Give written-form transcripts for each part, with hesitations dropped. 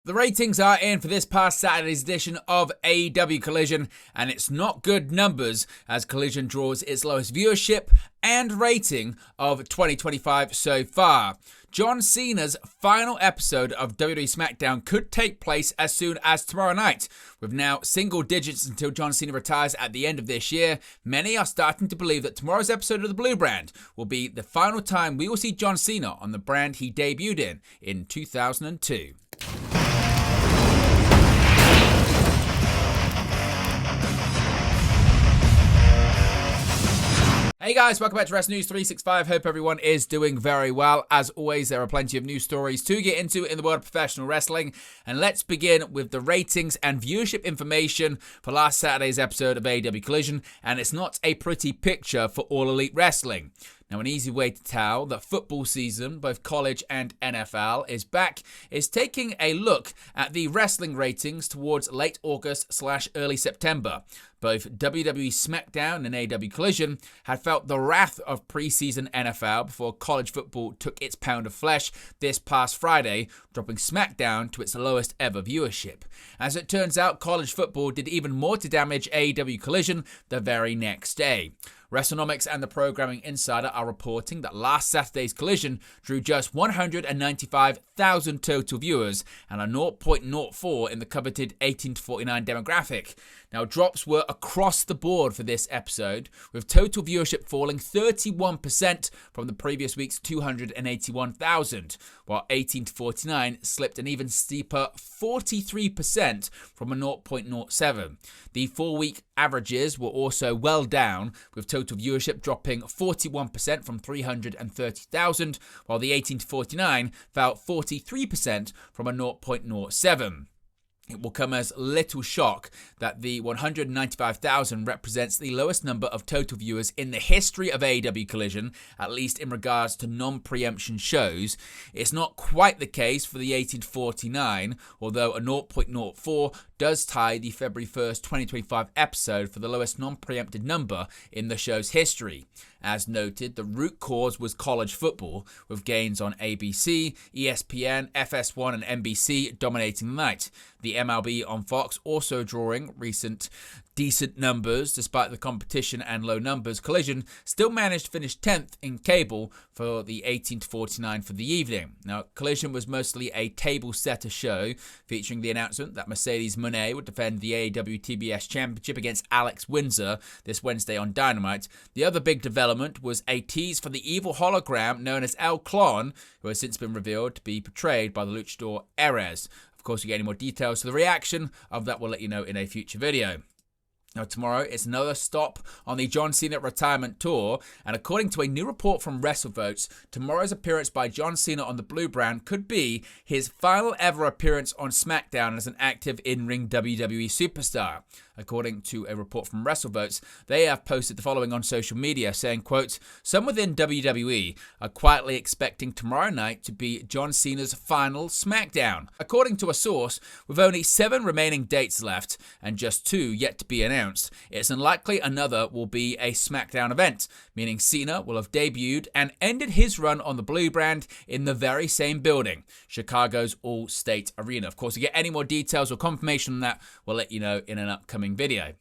The ratings are in for this past Saturday's edition of AEW Collision, and it's not good numbers as Collision draws its lowest viewership and rating of 2025 so far. John Cena's final episode of WWE SmackDown could take place as soon as tomorrow night. With now single digits until John Cena retires at the end of this year, many are starting to believe that tomorrow's episode of the Blue brand will be the final time we will see John Cena on the brand he debuted in 2002. Hey guys, welcome back to Wrestling News 365. Hope everyone is doing very well. As always, there are plenty of news stories to get into in the world of professional wrestling. And let's begin with the ratings and viewership information for last Saturday's episode of AEW Collision. And it's not a pretty picture for All Elite Wrestling. Now, an easy way to tell that football season, both college and NFL, is back is taking a look at the wrestling ratings towards late August/early September. Both WWE SmackDown and AEW Collision had felt the wrath of preseason NFL before college football took its pound of flesh this past Friday, dropping SmackDown to its lowest ever viewership. As it turns out, college football did even more to damage AEW Collision the very next day. WrestleNomics and the Programming Insider are reporting that last Saturday's Collision drew just 195,000 total viewers and a 0.04 in the coveted 18 to 49 demographic. Now, drops were across the board for this episode, with total viewership falling 31% from the previous week's 281,000, while 18 to 49 slipped an even steeper 43% from a 0.07. The 4-week averages were also well down, with total viewership dropping 41% from 330,000, while the 18 to 49 fell 43% from a 0.07. It will come as little shock that the 195,000 represents the lowest number of total viewers in the history of AEW Collision, at least in regards to non-preemption shows. It's not quite the case for the 18 to 49, although a 0.04 does tie the February 1st, 2025 episode for the lowest non-preempted number in the show's history. As noted, the root cause was college football, with gains on ABC, ESPN, FS1 and NBC dominating the night. The MLB on Fox also drawing recent decent numbers. Despite the competition and low numbers, Collision still managed to finish 10th in cable for the 18 to 49 for the evening. Now, Collision was mostly a table setter show, featuring the announcement that Mercedes Moné would defend the AEW TBS Championship against Alex Windsor this Wednesday on Dynamite. The other big development was a tease for the evil hologram known as El Clon, who has since been revealed to be portrayed by the luchador Erez. Of course, we get any more details to the reaction of that, we'll let you know in a future video. Now, tomorrow it's another stop on the John Cena retirement tour, and according to a new report from WrestleVotes, tomorrow's appearance by John Cena on the Blue brand could be his final ever appearance on SmackDown as an active in-ring WWE superstar. According to a report from WrestleVotes, they have posted the following on social media, saying, quote, "Some within WWE are quietly expecting tomorrow night to be John Cena's final SmackDown." According to a source, with only 7 remaining dates left and just 2 yet to be announced, it's unlikely another will be a SmackDown event, meaning Cena will have debuted and ended his run on the Blue brand in the very same building, Chicago's All-State Arena. Of course, to get any more details or confirmation on that, we'll let you know in an upcoming video.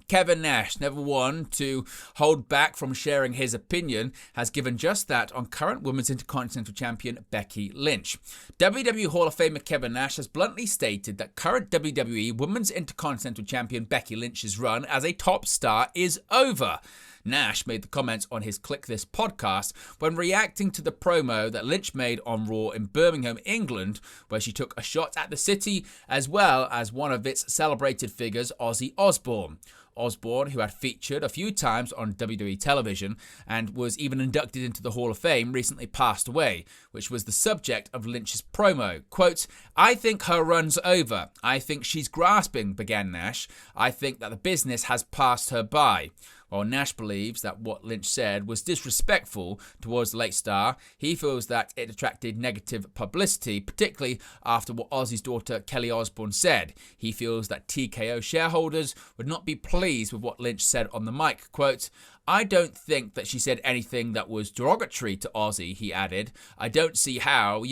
Kevin Nash, never one to hold back from sharing his opinion, has given just that on current Women's Intercontinental Champion Becky Lynch. WWE Hall of Famer Kevin Nash has bluntly stated that current WWE Women's Intercontinental Champion Becky Lynch's run as a top star is over. Nash made the comments on his Click This podcast when reacting to the promo that Lynch made on Raw in Birmingham, England, where she took a shot at the city as well as one of its celebrated figures, Ozzy Osbourne. Osbourne, who had featured a few times on WWE television and was even inducted into the Hall of Fame, recently passed away, which was the subject of Lynch's promo. Quote, "I think her run's over. I think she's grasping," began Nash. "I think that the business has passed her by." While Nash believes that what Lynch said was disrespectful towards the late star, he feels that it attracted negative publicity, particularly after what Ozzy's daughter Kelly Osbourne said. He feels that TKO shareholders would not be pleased with what Lynch said on the mic. Quote, "I don't think that she said anything that was derogatory to Ozzy," he added. "I don't see how,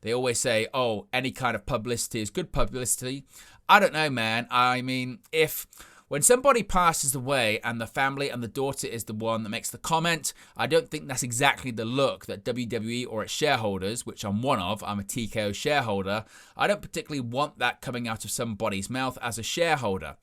they always say, oh, any kind of publicity is good publicity. I don't know, man. I mean, when somebody passes away and the family and the daughter is the one that makes the comment, I don't think that's exactly the look that WWE or its shareholders, which I'm one of, I'm a TKO shareholder, I don't particularly want that coming out of somebody's mouth as a shareholder."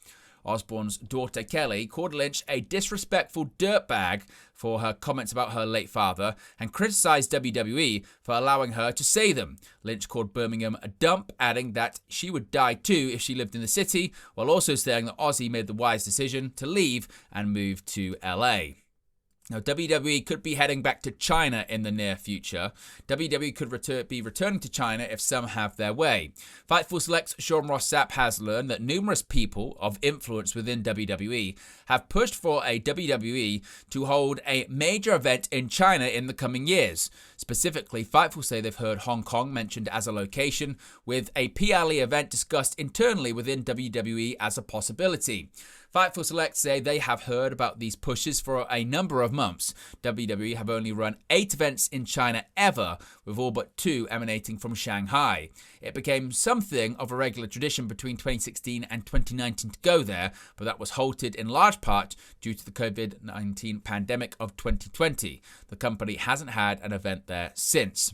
Osbourne's daughter Kelly called Lynch a disrespectful dirtbag for her comments about her late father and criticized WWE for allowing her to say them. Lynch called Birmingham a dump, adding that she would die too if she lived in the city, while also saying that Ozzy made the wise decision to leave and move to LA. Now, WWE could be heading back to China in the near future. WWE could be returning to China if some have their way. Fightful Select's Sean Ross Sapp has learned that numerous people of influence within WWE have pushed for a WWE to hold a major event in China in the coming years. Specifically, Fightful say they've heard Hong Kong mentioned as a location, with a PLE event discussed internally within WWE as a possibility. Fightful Select say they have heard about these pushes for a number of months. WWE have only run 8 events in China ever, with all but 2 emanating from Shanghai. It became something of a regular tradition between 2016 and 2019 to go there, but that was halted in large part due to the COVID-19 pandemic of 2020. The company hasn't had an event there since.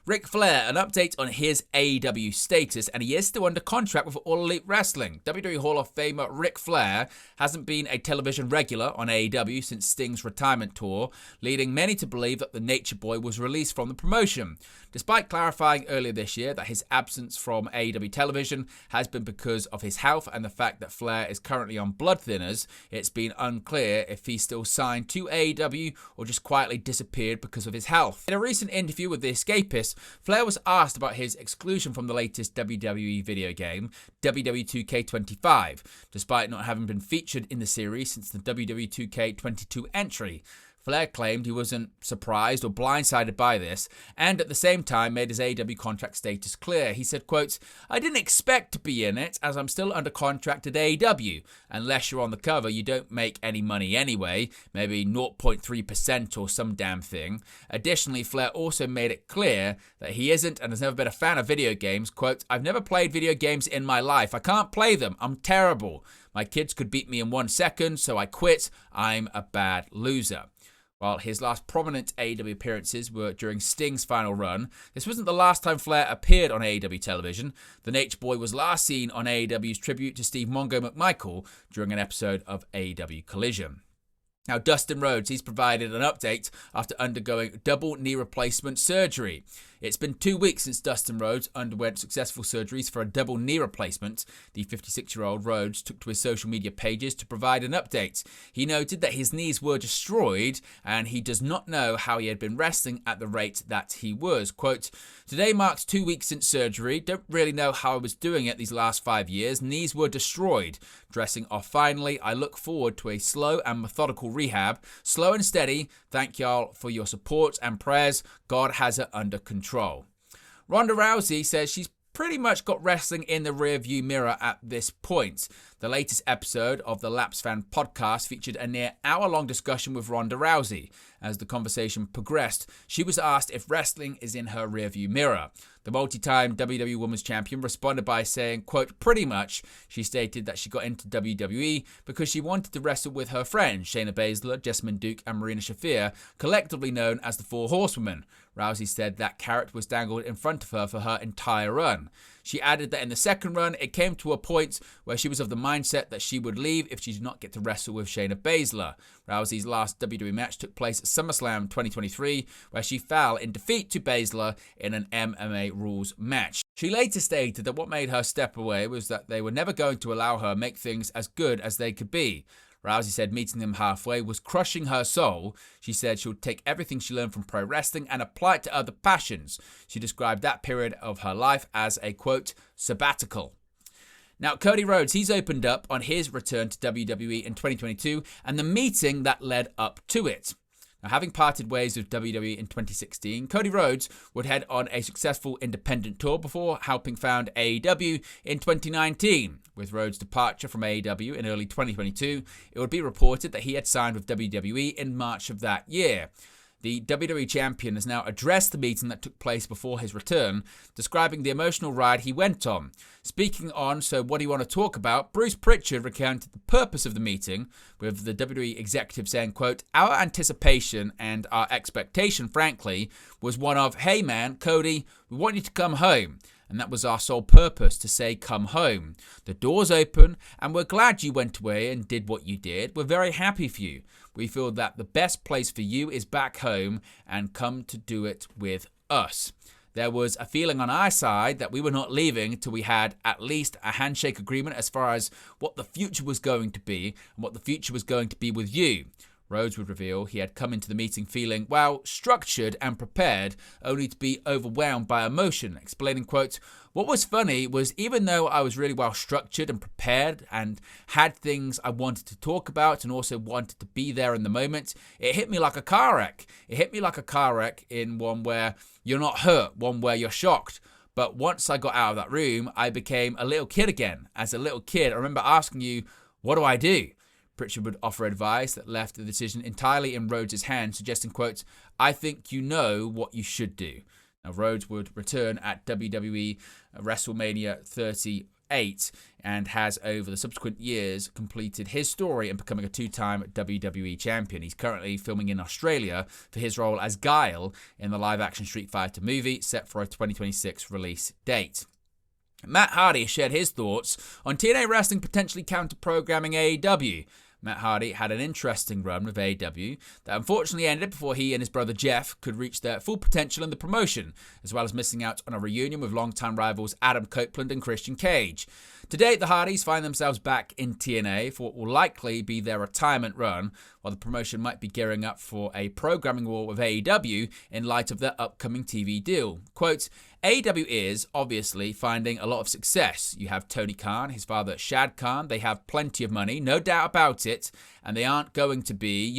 Ric Flair, an update on his AEW status, and he is still under contract with All Elite Wrestling. WWE Hall of Famer Ric Flair hasn't been a television regular on AEW since Sting's retirement tour, leading many to believe that the Nature Boy was released from the promotion. Despite clarifying earlier this year that his absence from AEW television has been because of his health and the fact that Flair is currently on blood thinners, it's been unclear if he's still signed to AEW or just quietly disappeared because of his health. In a recent interview with The Escapist, Flair was asked about his exclusion from the latest WWE video game, WWE 2K25, despite not having been featured in the series since the WWE 2K22 entry. Flair claimed he wasn't surprised or blindsided by this, and at the same time made his AEW contract status clear. He said, quote, "I didn't expect to be in it, as I'm still under contract at AEW. Unless you're on the cover, you don't make any money anyway, maybe 0.3% or some damn thing." Additionally, Flair also made it clear that he isn't and has never been a fan of video games. Quote, "I've never played video games in my life. I can't play them. I'm terrible. My kids could beat me in 1 second, so I quit. I'm a bad loser." While his last prominent AEW appearances were during Sting's final run, this wasn't the last time Flair appeared on AEW television. The Nature Boy was last seen on AEW's tribute to Steve Mongo McMichael during an episode of AEW Collision. Now, Dustin Rhodes, he's provided an update after undergoing double knee replacement surgery. It's been 2 weeks since Dustin Rhodes underwent successful surgeries for a double knee replacement. The 56-year-old Rhodes took to his social media pages to provide an update. He noted that his knees were destroyed and he does not know how he had been wrestling at the rate that he was. Quote, "Today marks 2 weeks since surgery. Don't really know how I was doing it these last 5 years. Knees were destroyed. Dressing off finally. I look forward to a slow and methodical rehab. Slow and steady. Thank y'all for your support and prayers. God has it under control." Ronda Rousey says she's pretty much got wrestling in the rearview mirror at this point. The latest episode of the Laps Fan podcast featured a near hour-long discussion with Ronda Rousey. As the conversation progressed, she was asked if wrestling is in her rearview mirror. The multi-time WWE Women's Champion responded by saying, quote, "Pretty much." She stated that she got into WWE because she wanted to wrestle with her friends, Shayna Baszler, Jessamine Duke, and Marina Shafir, collectively known as the Four Horsewomen. Rousey said that carrot was dangled in front of her for her entire run. She added that in the second run, it came to a point where she was of the mindset that she would leave if she did not get to wrestle with Shayna Baszler. Rousey's last WWE match took place at SummerSlam 2023, where she fell in defeat to Baszler in an MMA rules match. She later stated that what made her step away was that they were never going to allow her make things as good as they could be. Rousey said meeting them halfway was crushing her soul. She said she would take everything she learned from pro wrestling and apply it to other passions. She described that period of her life as a, quote, sabbatical. Now, Cody Rhodes, he's opened up on his return to WWE in 2022 and the meeting that led up to it. Now, having parted ways with WWE in 2016, Cody Rhodes would head on a successful independent tour before helping found AEW in 2019. With Rhodes' departure from AEW in early 2022, it would be reported that he had signed with WWE in March of that year. The WWE champion has now addressed the meeting that took place before his return, describing the emotional ride he went on. Speaking on So What Do You Want to Talk About, Bruce Pritchard recounted the purpose of the meeting, with the WWE executive saying, quote, "Our anticipation and our expectation, frankly, was one of, hey man, Cody, we want you to come home. And that was our sole purpose, to say come home. The door's open and we're glad you went away and did what you did. We're very happy for you. We feel that the best place for you is back home and come to do it with us." There was a feeling on our side that we were not leaving till we had at least a handshake agreement as far as what the future was going to be and what the future was going to be with you. Rhodes would reveal he had come into the meeting feeling, well, structured and prepared, only to be overwhelmed by emotion, explaining, quote, "What was funny was even though I was really well structured and prepared and had things I wanted to talk about and also wanted to be there in the moment, it hit me like a car wreck. It hit me like a car wreck in one where you're not hurt, one where you're shocked. But once I got out of that room, I became a little kid again. As a little kid, I remember asking you, what do I do?" Pritchard would offer advice that left the decision entirely in Rhodes' hands, suggesting, quote, "I think you know what you should do." Now, Rhodes would return at WWE WrestleMania 38 and has, over the subsequent years, completed his story in becoming a two-time WWE champion. He's currently filming in Australia for his role as Guile in the live-action Street Fighter movie, set for a 2026 release date. Matt Hardy shared his thoughts on TNA Wrestling potentially counter-programming AEW. Matt Hardy had an interesting run with AEW that unfortunately ended before he and his brother Jeff could reach their full potential in the promotion, as well as missing out on a reunion with longtime rivals Adam Copeland and Christian Cage. Today, the Hardys find themselves back in TNA for what will likely be their retirement run, while the promotion might be gearing up for a programming war with AEW in light of their upcoming TV deal. Quote, "AEW is, obviously, finding a lot of success. You have Tony Khan, his father Shad Khan. They have plenty of money, no doubt about it, and they aren't going to be,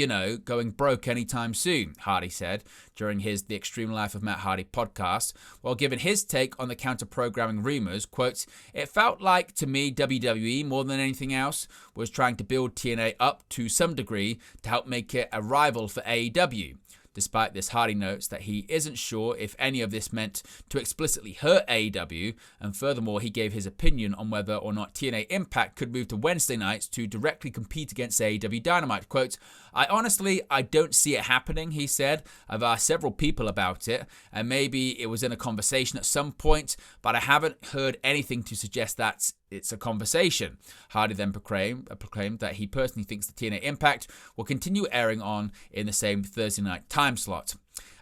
going broke anytime soon," Hardy said during his The Extreme Life of Matt Hardy podcast, while giving his take on the counter-programming rumors. Quote, "It felt like, to me, WWE, more than anything else, was trying to build TNA up to some degree to help make it a rival for AEW. Despite this, Hardy notes that he isn't sure if any of this meant to explicitly hurt AEW, and furthermore, he gave his opinion on whether or not TNA Impact could move to Wednesday nights to directly compete against AEW Dynamite. Quote, I don't see it happening," he said. "I've asked several people about it, and maybe it was in a conversation at some point, but I haven't heard anything to suggest that it's a conversation." Hardy then proclaimed that he personally thinks the TNA Impact will continue airing on in the same Thursday night time slot.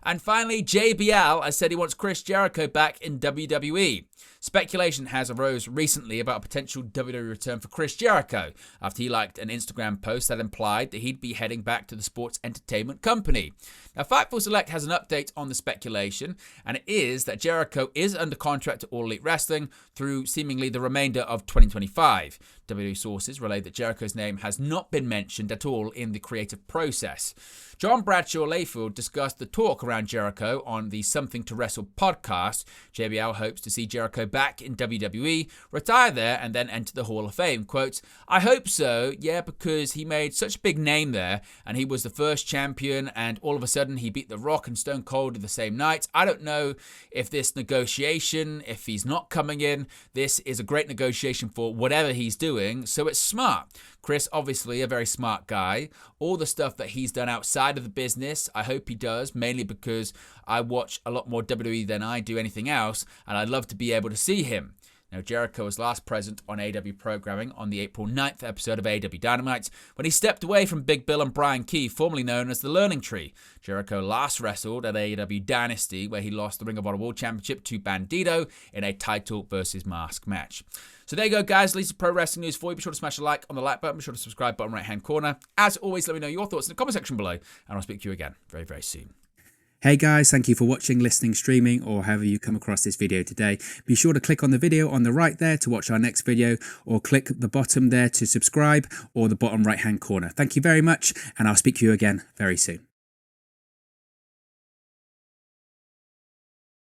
And finally, JBL has said he wants Chris Jericho back in WWE. Speculation has arose recently about a potential WWE return for Chris Jericho after he liked an Instagram post that implied that he'd be heading back to the sports entertainment company. Now, Fightful Select has an update on the speculation, and it is that Jericho is under contract to All Elite Wrestling through seemingly the remainder of 2025. WWE sources relay that Jericho's name has not been mentioned at all in the creative process. John Bradshaw Layfield discussed the talk around Jericho on the Something to Wrestle podcast. JBL hopes to see Jericho back in WWE, retire there, and then enter the Hall of Fame. Quote, "I hope so, yeah, because he made such a big name there, and he was the first champion, and all of a sudden he beat The Rock and Stone Cold the same night. I don't know if this negotiation, if he's not coming in, this is a great negotiation for whatever he's doing, so it's smart. Chris, obviously a very smart guy. All the stuff that he's done outside of the business, I hope he does, mainly because I watch a lot more WWE than I do anything else, and I'd love to be able to see him." Now, Jericho was last present on AEW programming on the April 9th episode of AEW Dynamite when he stepped away from Big Bill and Brian Keefe, formerly known as the Learning Tree. Jericho last wrestled at AEW Dynasty, where he lost the Ring of Honor World Championship to Bandito in a title versus mask match. So there you go, guys. Lisa Pro Wrestling News for you. Be sure to smash a like on the like button. Be sure to subscribe button right-hand corner. As always, let me know your thoughts in the comment section below, and I'll speak to you again very, very soon. Hey guys, thank you for watching, listening, streaming, or however you come across this video today. Be sure to click on the video on the right there to watch our next video, or click the bottom there to subscribe, or the bottom right hand corner. Thank you very much, and I'll speak to you again very soon.